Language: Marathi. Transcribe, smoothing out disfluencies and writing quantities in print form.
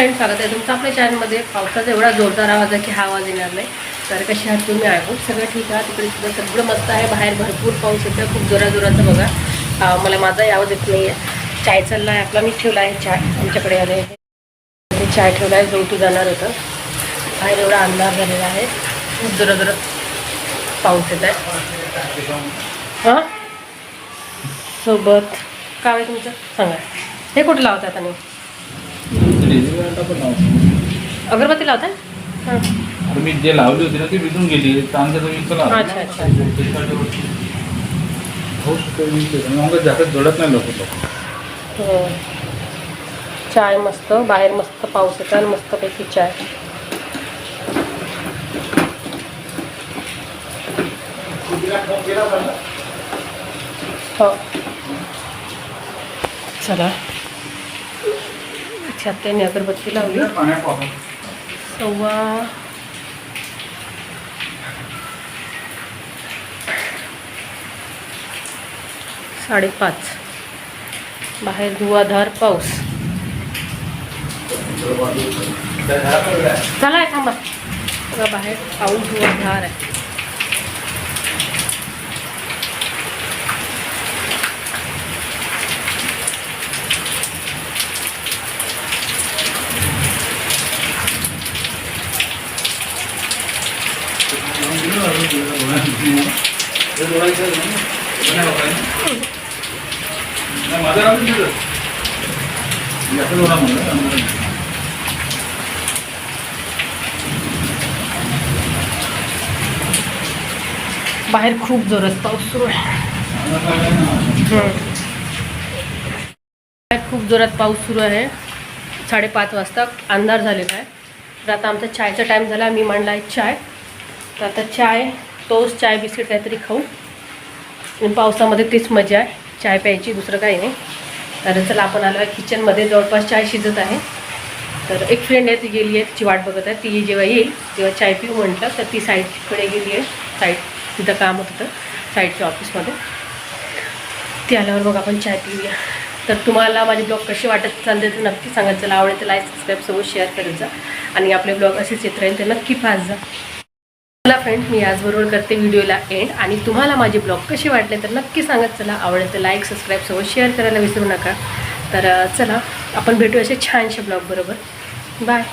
स्वागत आहे तुमचं आपल्या चॅनलमध्ये. पावसाचा एवढा जोरदार आवाज आहे की हा आवाज येणार नाही. तर कशी आहात तुम्ही? आहे सगळं ठीक आहे. तिकडे सुद्धा सगळं मस्त आहे. बाहेर भरपूर पाऊस येतं, खूप जोराजोराचं बघा. मला माझाही आवाज येत नाही आहे. चाय चालला आहे आपला. मी ठेवला आहे चाय, आमच्याकडे आले ते चाय ठेवला आहे. जो तू जाणार होतं. बाहेर एवढा अंधार झालेला आहे, खूप जोराजोरात पाऊस येत आहे. हां सोबत काय आहे तुमचं सांगा. हे कुठं लावतात आता नाही अगरबत्ती लावताय? हां मी जे लावली होती ना ती विजून गेली. अच्छा अच्छा. जास्त जोडत नाही लोक. हो चाय मस्त. बाहेर मस्त पाऊस येतो आणि मस्तपैकी चाय. हो चला. त्याने अगरबत्ती लावली. 5:30. बाहेर धुवाधार पाऊस. चला आहे थांबा बघा, बाहेर पाऊस धुवाधार आहे. बाहेर खूप जोरात पाऊस सुरू आहे. खूप जोरात पाऊस सुरू आहे. 5:30 वाजता अंधार झालेला आहे. तर आता आमचा चायचा टाईम झाला. मी मांडला आहे चाय. तर आता चाय, टोस्ट, चाय बिस्किट काहीतरी खाऊ. आणि पावसामध्ये तीच मजा आहे चाय प्यायची, दुसरं काही नाही. तर चला आपण आलो आहे किचनमध्ये. जवळपास चाय शिजत आहे. तर एक फ्रेंड आहे, ती गेली आहे, तिची वाट बघत आहे. ती जेव्हा येईल तेव्हा चाय पिऊ म्हटलं, तर ती साईडकडे गेली आहे. साईड तिथं काम होतं साईडच्या ऑफिसमध्ये. ती आल्यावर बघा आपण चाय पिऊया. तर तुम्हाला माझे ब्लॉग कसे वाटत चालते तर नक्की सांगा. चला आवडेल तर लाईक सबस्क्राईब सोबत शेअर करत जा. आणि आपले ब्लॉग असेच येत राहील तर नक्की पाहत जा. चला फ्रेंड, मी याचबरोबर करते व्हिडिओला एंड. आणि तुम्हाला माझे ब्लॉग कसे वाटले तर नक्की सांगत चला. आवडेल तर लाईक सबस्क्राईब सोबत शेअर करायला विसरू नका. तर चला आपण भेटू असे छानशे ब्लॉग बरोबर. बाय.